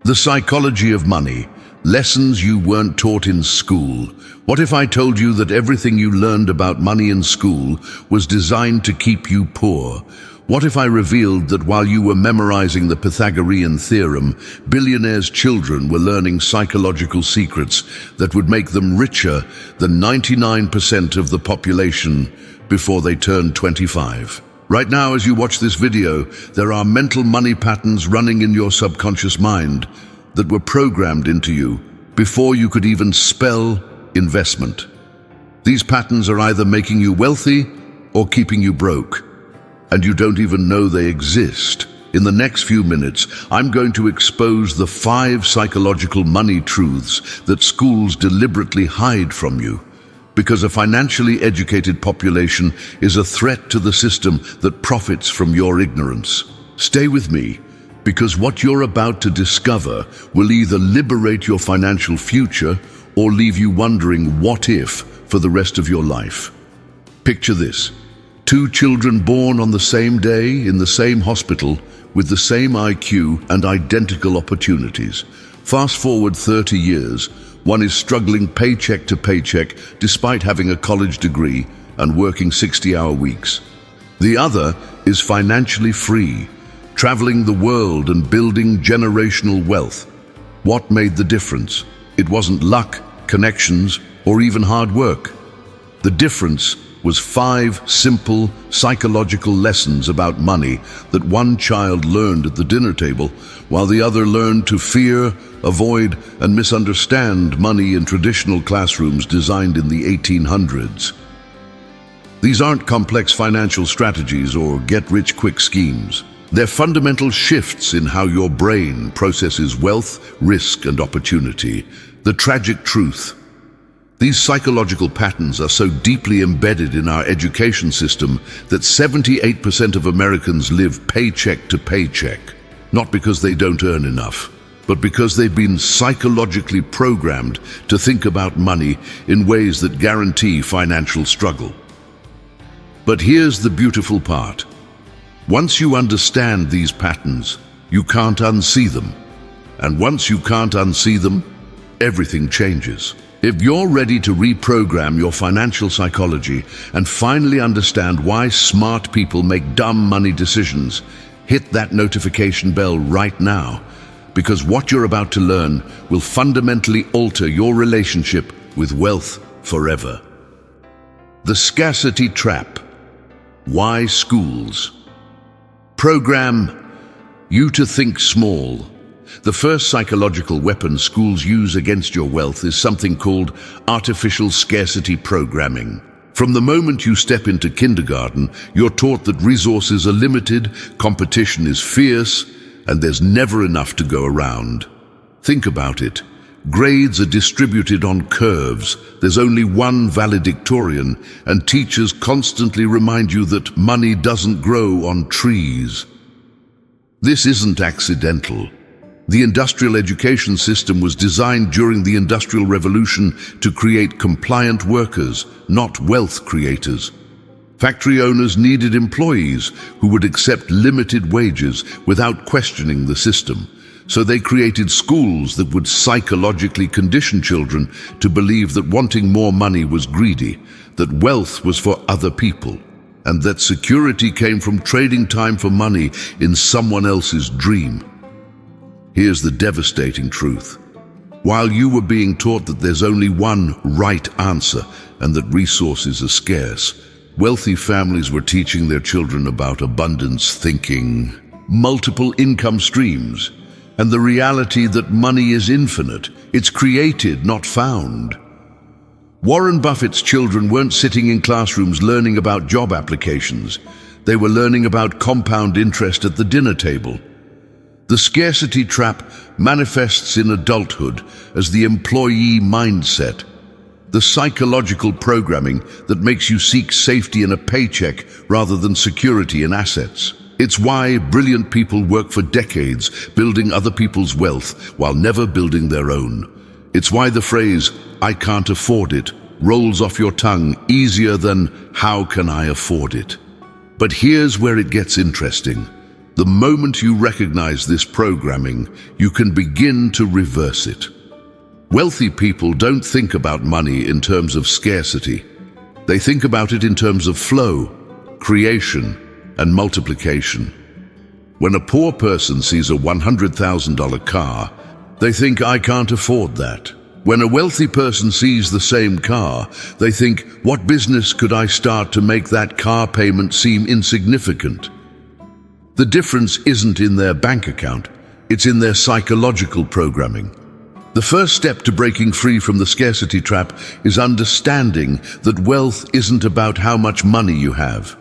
The psychology of money. Lessons you weren't taught in school. What if I told you that everything you learned about money in school was designed to keep you poor? What if I revealed that while you were memorizing the Pythagorean theorem, billionaires' children were learning psychological secrets that would make them richer than 99% of the population before they turned 25? Right now, as you watch this video, there are mental money patterns running in your subconscious mind that were programmed into you before you could even spell investment. These patterns are either making you wealthy or keeping you broke, and you don't even know they exist. In the next few minutes, I'm going to expose the 5 psychological money truths that schools deliberately hide from you, because a financially educated population is a threat to the system that profits from your ignorance. Stay with me, because what you're about to discover will either liberate your financial future or leave you wondering what if for the rest of your life. Picture this: 2 children born on the same day in the same hospital with the same IQ and identical opportunities. Fast forward 30 years, one is struggling paycheck to paycheck despite having a college degree and working 60-hour weeks. The other is financially free, traveling the world and building generational wealth. What made the difference? It wasn't luck, connections, or even hard work. The difference was 5 simple psychological lessons about money that one child learned at the dinner table, while the other learned to fear, avoid, and misunderstand money in traditional classrooms designed in the 1800s. These aren't complex financial strategies or get-rich-quick schemes. They're fundamental shifts in how your brain processes wealth, risk, and opportunity. The tragic truth: these psychological patterns are so deeply embedded in our education system that 78% of Americans live paycheck to paycheck, not because they don't earn enough, but because they've been psychologically programmed to think about money in ways that guarantee financial struggle. But here's the beautiful part. Once you understand these patterns, you can't unsee them. And once you can't unsee them, everything changes. If you're ready to reprogram your financial psychology and finally understand why smart people make dumb money decisions, hit that notification bell right now, because what you're about to learn will fundamentally alter your relationship with wealth forever. The scarcity trap. Why schools program you to think small. The first psychological weapon schools use against your wealth is something called artificial scarcity programming. From the moment you step into kindergarten, you're taught that resources are limited, competition is fierce, and there's never enough to go around. Think about it. Grades are distributed on curves, there's only one valedictorian, and teachers constantly remind you that money doesn't grow on trees. This isn't accidental. The industrial education system was designed during the Industrial Revolution to create compliant workers, not wealth creators. Factory owners needed employees who would accept limited wages without questioning the system. So they created schools that would psychologically condition children to believe that wanting more money was greedy, that wealth was for other people, and that security came from trading time for money in someone else's dream. Here's the devastating truth. While you were being taught that there's only one right answer and that resources are scarce, wealthy families were teaching their children about abundance thinking, multiple income streams, and the reality that money is infinite. It's created, not found. Warren Buffett's children weren't sitting in classrooms learning about job applications. They were learning about compound interest at the dinner table. The scarcity trap manifests in adulthood as the employee mindset, the psychological programming that makes you seek safety in a paycheck rather than security in assets. It's why brilliant people work for decades building other people's wealth while never building their own. It's why the phrase, "I can't afford it," rolls off your tongue easier than, "How can I afford it?" But here's where it gets interesting. The moment you recognize this programming, you can begin to reverse it. Wealthy people don't think about money in terms of scarcity. They think about it in terms of flow, creation, and multiplication. When a poor person sees a $100,000 car, they think, "I can't afford that." When a wealthy person sees the same car, they think, "What business could I start to make that car payment seem insignificant?" The difference isn't in their bank account, it's in their psychological programming. The first step to breaking free from the scarcity trap is understanding that wealth isn't about how much money you have.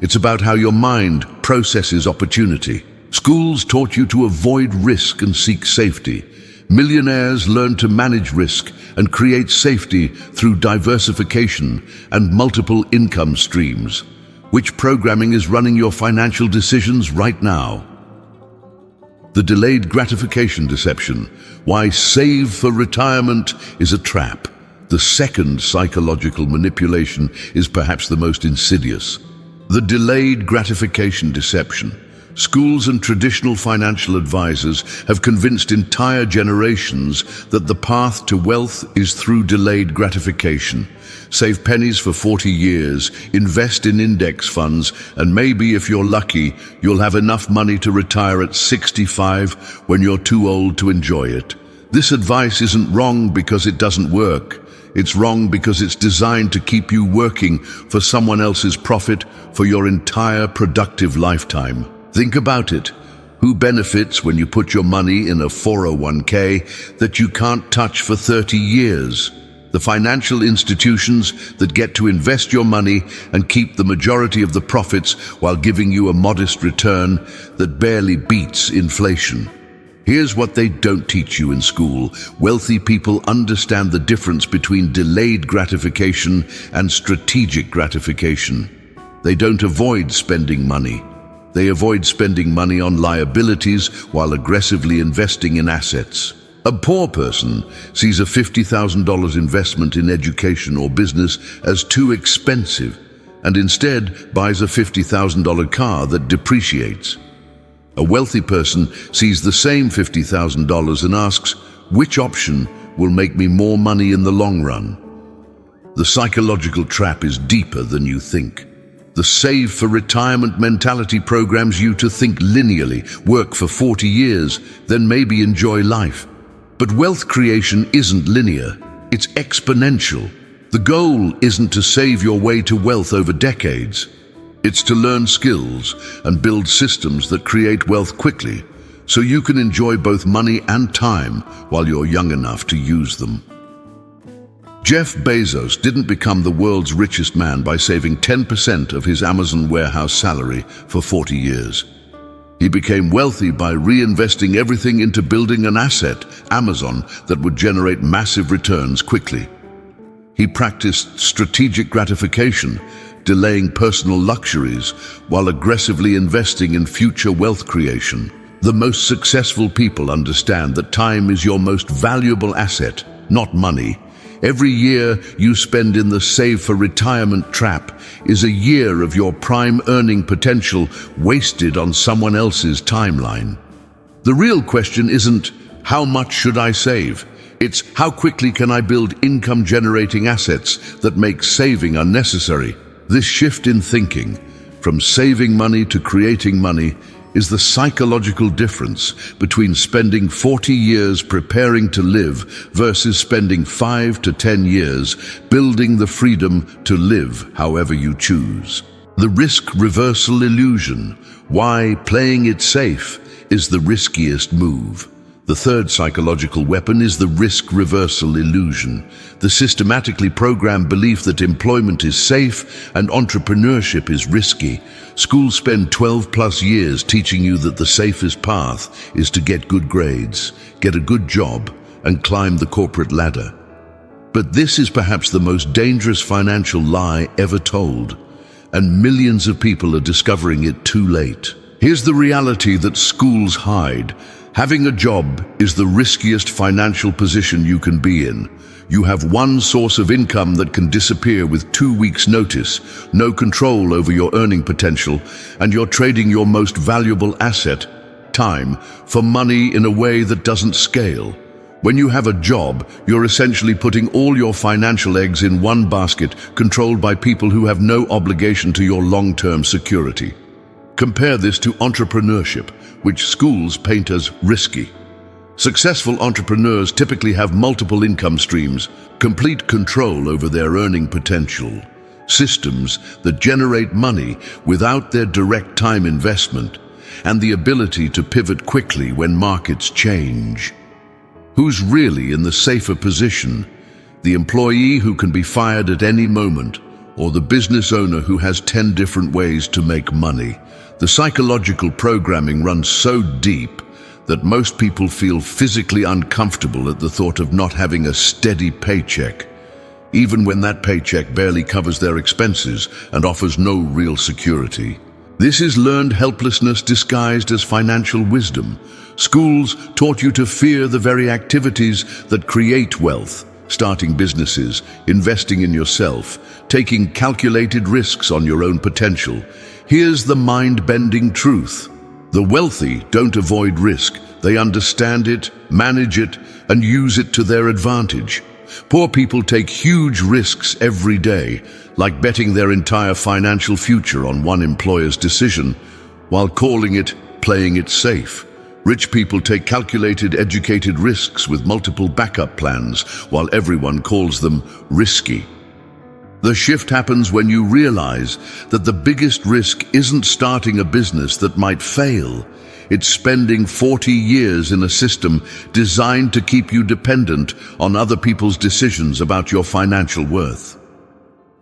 It's about how your mind processes opportunity. Schools taught you to avoid risk and seek safety. Millionaires learn to manage risk and create safety through diversification and multiple income streams. Which programming is running your financial decisions right now? The delayed gratification deception. Why save for retirement is a trap. The second psychological manipulation is perhaps the most insidious. The delayed gratification deception. Schools and traditional financial advisors have convinced entire generations that the path to wealth is through delayed gratification. Save pennies for 40 years, invest in index funds, and maybe if you're lucky, you'll have enough money to retire at 65 when you're too old to enjoy it. This advice isn't wrong because it doesn't work. It's wrong because it's designed to keep you working for someone else's profit for your entire productive lifetime. Think about it. Who benefits when you put your money in a 401k that you can't touch for 30 years? The financial institutions that get to invest your money and keep the majority of the profits while giving you a modest return that barely beats inflation. Here's what they don't teach you in school. Wealthy people understand the difference between delayed gratification and strategic gratification. They don't avoid spending money. They avoid spending money on liabilities while aggressively investing in assets. A poor person sees a $50,000 investment in education or business as too expensive and instead buys a $50,000 car that depreciates. A wealthy person sees the same $50,000 and asks, "Which option will make me more money in the long run?" The psychological trap is deeper than you think. The save for retirement mentality programs you to think linearly, work for 40 years, then maybe enjoy life. But wealth creation isn't linear, it's exponential. The goal isn't to save your way to wealth over decades. It's to learn skills and build systems that create wealth quickly, so you can enjoy both money and time while you're young enough to use them. Jeff Bezos didn't become the world's richest man by saving 10% of his Amazon warehouse salary for 40 years. He became wealthy by reinvesting everything into building an asset, Amazon, that would generate massive returns quickly. He practiced strategic gratification, delaying personal luxuries while aggressively investing in future wealth creation. The most successful people understand that time is your most valuable asset, not money. Every year you spend in the save for retirement trap is a year of your prime earning potential wasted on someone else's timeline. The real question isn't, how much should I save? It's, how quickly can I build income-generating assets that make saving unnecessary? This shift in thinking, from saving money to creating money, is the psychological difference between spending 40 years preparing to live versus spending 5 to 10 years building the freedom to live however you choose. The risk reversal illusion. Why playing it safe is the riskiest move. The third psychological weapon is the risk reversal illusion, the systematically programmed belief that employment is safe and entrepreneurship is risky. Schools spend 12+ years teaching you that the safest path is to get good grades, get a good job, and climb the corporate ladder. But this is perhaps the most dangerous financial lie ever told, and millions of people are discovering it too late. Here's the reality that schools hide. Having a job is the riskiest financial position you can be in. You have one source of income that can disappear with 2 weeks' notice, no control over your earning potential, and you're trading your most valuable asset, time, for money in a way that doesn't scale. When you have a job, you're essentially putting all your financial eggs in one basket, controlled by people who have no obligation to your long-term security. Compare this to entrepreneurship, which schools paint as risky. Successful entrepreneurs typically have multiple income streams, complete control over their earning potential, systems that generate money without their direct time investment, and the ability to pivot quickly when markets change. Who's really in the safer position? The employee who can be fired at any moment, or the business owner who has 10 different ways to make money? The psychological programming runs so deep that most people feel physically uncomfortable at the thought of not having a steady paycheck, even when that paycheck barely covers their expenses and offers no real security. This is learned helplessness disguised as financial wisdom. Schools taught you to fear the very activities that create wealth: starting businesses, investing in yourself, taking calculated risks on your own potential. Here's the mind-bending truth. The wealthy don't avoid risk. They understand it, manage it, and use it to their advantage. Poor people take huge risks every day, like betting their entire financial future on one employer's decision, while calling it playing it safe. Rich people take calculated, educated risks with multiple backup plans, while everyone calls them risky. The shift happens when you realize that the biggest risk isn't starting a business that might fail. It's spending 40 years in a system designed to keep you dependent on other people's decisions about your financial worth.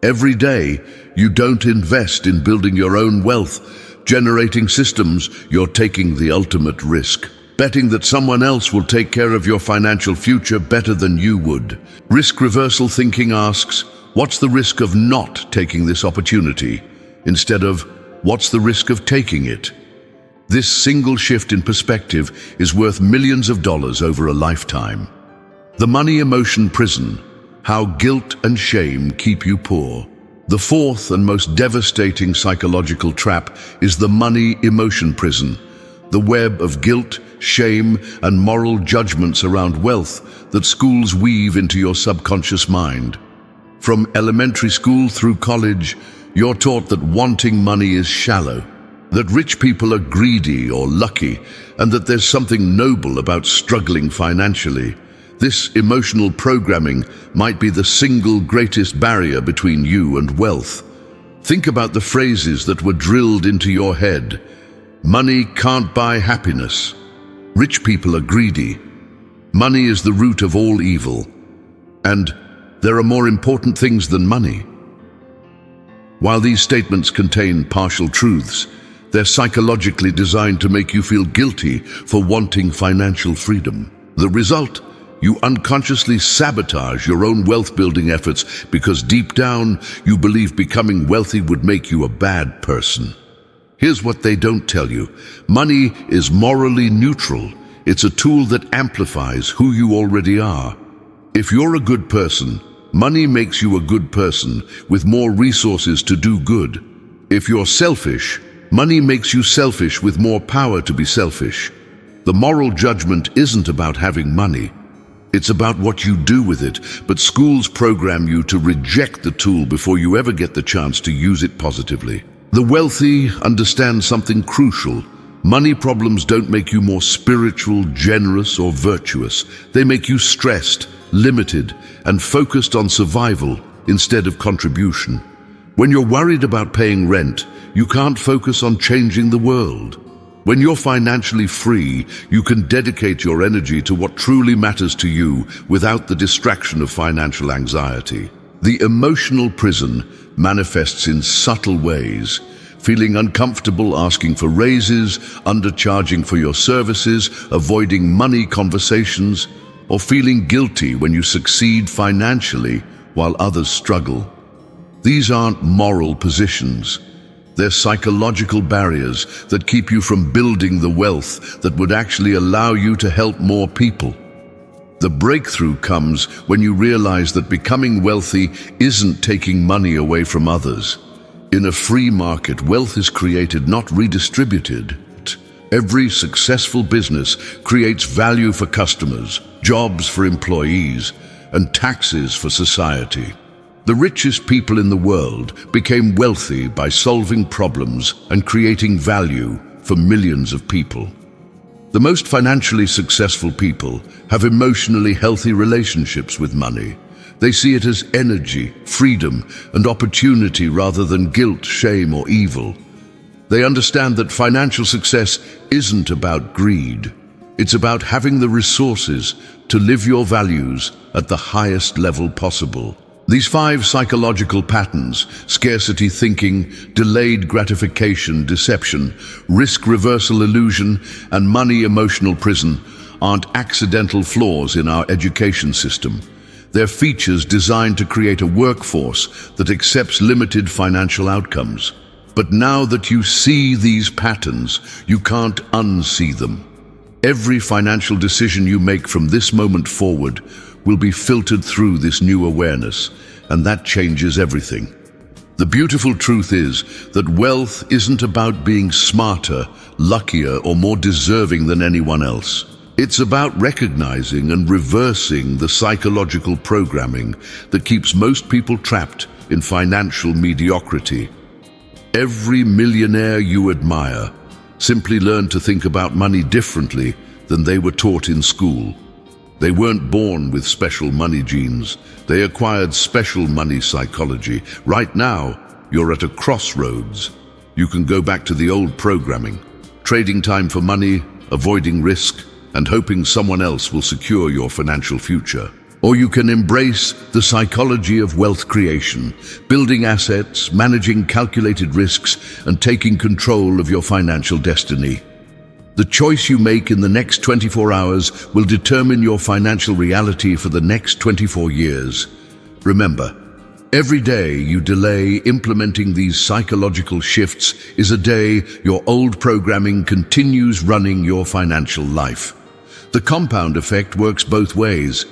Every day, you don't invest in building your own wealth, generating systems. You're taking the ultimate risk, betting that someone else will take care of your financial future better than you would. Risk reversal thinking asks, what's the risk of not taking this opportunity? Instead of, what's the risk of taking it? This single shift in perspective is worth millions of dollars over a lifetime. The money emotion prison: how guilt and shame keep you poor. The fourth and most devastating psychological trap is the money emotion prison, the web of guilt, shame, and moral judgments around wealth that schools weave into your subconscious mind. From elementary school through college, you're taught that wanting money is shallow, that rich people are greedy or lucky, and that there's something noble about struggling financially. This emotional programming might be the single greatest barrier between you and wealth. Think about the phrases that were drilled into your head. Money can't buy happiness. Rich people are greedy. Money is the root of all evil. And there are more important things than money. While these statements contain partial truths, they're psychologically designed to make you feel guilty for wanting financial freedom. The result: you unconsciously sabotage your own wealth-building efforts because deep down you believe becoming wealthy would make you a bad person. Here's what they don't tell you. Money is morally neutral. It's a tool that amplifies who you already are. If you're a good person, money makes you a good person with more resources to do good. If you're selfish, money makes you selfish with more power to be selfish. The moral judgment isn't about having money. It's about what you do with it, but schools program you to reject the tool before you ever get the chance to use it positively. The wealthy understand something crucial. Money problems don't make you more spiritual, generous, or virtuous. They make you stressed, limited, and focused on survival instead of contribution. When you're worried about paying rent, you can't focus on changing the world. When you're financially free, you can dedicate your energy to what truly matters to you without the distraction of financial anxiety. The emotional prison manifests in subtle ways: feeling uncomfortable asking for raises, undercharging for your services, avoiding money conversations, or feeling guilty when you succeed financially while others struggle. These aren't moral positions. They're psychological barriers that keep you from building the wealth that would actually allow you to help more people. The breakthrough comes when you realize that becoming wealthy isn't taking money away from others. In a free market, wealth is created, not redistributed. Every successful business creates value for customers, jobs for employees, and taxes for society. The richest people in the world became wealthy by solving problems and creating value for millions of people. The most financially successful people have emotionally healthy relationships with money. They see it as energy, freedom, and opportunity rather than guilt, shame, or evil. They understand that financial success isn't about greed. It's about having the resources to live your values at the highest level possible. These 5 psychological patterns, scarcity thinking, delayed gratification, deception, risk reversal illusion, and money emotional prison, aren't accidental flaws in our education system. They're features designed to create a workforce that accepts limited financial outcomes. But now that you see these patterns, you can't unsee them. Every financial decision you make from this moment forward will be filtered through this new awareness, and that changes everything. The beautiful truth is that wealth isn't about being smarter, luckier, or more deserving than anyone else. It's about recognizing and reversing the psychological programming that keeps most people trapped in financial mediocrity. Every millionaire you admire simply learned to think about money differently than they were taught in school. They weren't born with special money genes. They acquired special money psychology. Right now, you're at a crossroads. You can go back to the old programming, trading time for money, avoiding risk, and hoping someone else will secure your financial future. Or you can embrace the psychology of wealth creation, building assets, managing calculated risks, and taking control of your financial destiny. The choice you make in the next 24 hours will determine your financial reality for the next 24 years. Remember, every day you delay implementing these psychological shifts is a day your old programming continues running your financial life. The compound effect works both ways.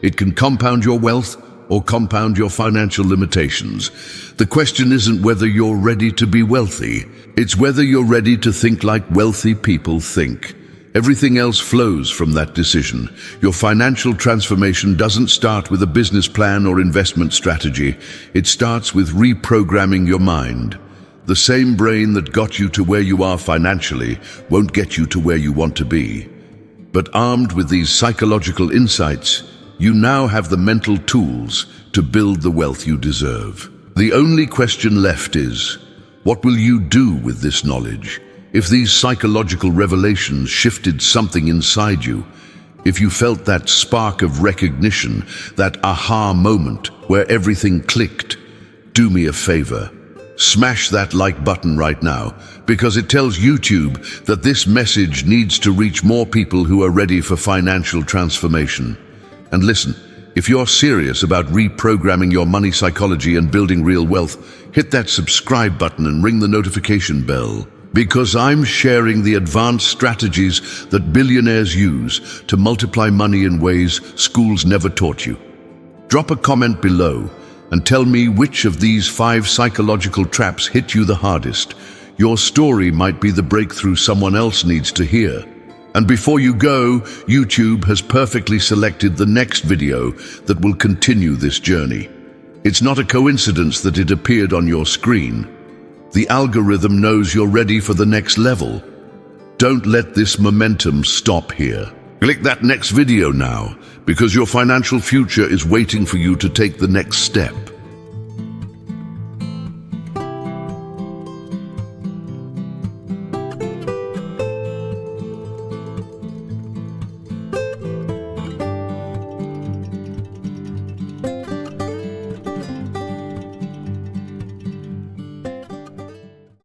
It can compound your wealth or compound your financial limitations. The question isn't whether you're ready to be wealthy. It's whether you're ready to think like wealthy people think. Everything else flows from that decision. Your financial transformation doesn't start with a business plan or investment strategy. It starts with reprogramming your mind. The same brain that got you to where you are financially won't get you to where you want to be. But armed with these psychological insights, you now have the mental tools to build the wealth you deserve. The only question left is, what will you do with this knowledge? If these psychological revelations shifted something inside you, if you felt that spark of recognition, that aha moment where everything clicked, do me a favor. Smash that like button right now, because it tells YouTube that this message needs to reach more people who are ready for financial transformation. And listen, if you're serious about reprogramming your money psychology and building real wealth, hit that subscribe button and ring the notification bell, because I'm sharing the advanced strategies that billionaires use to multiply money in ways schools never taught you. Drop a comment below and tell me which of these 5 psychological traps hit you the hardest. Your story might be the breakthrough someone else needs to hear. And before you go, YouTube has perfectly selected the next video that will continue this journey. It's not a coincidence that it appeared on your screen. The algorithm knows you're ready for the next level. Don't let this momentum stop here. Click that next video now, because your financial future is waiting for you to take the next step.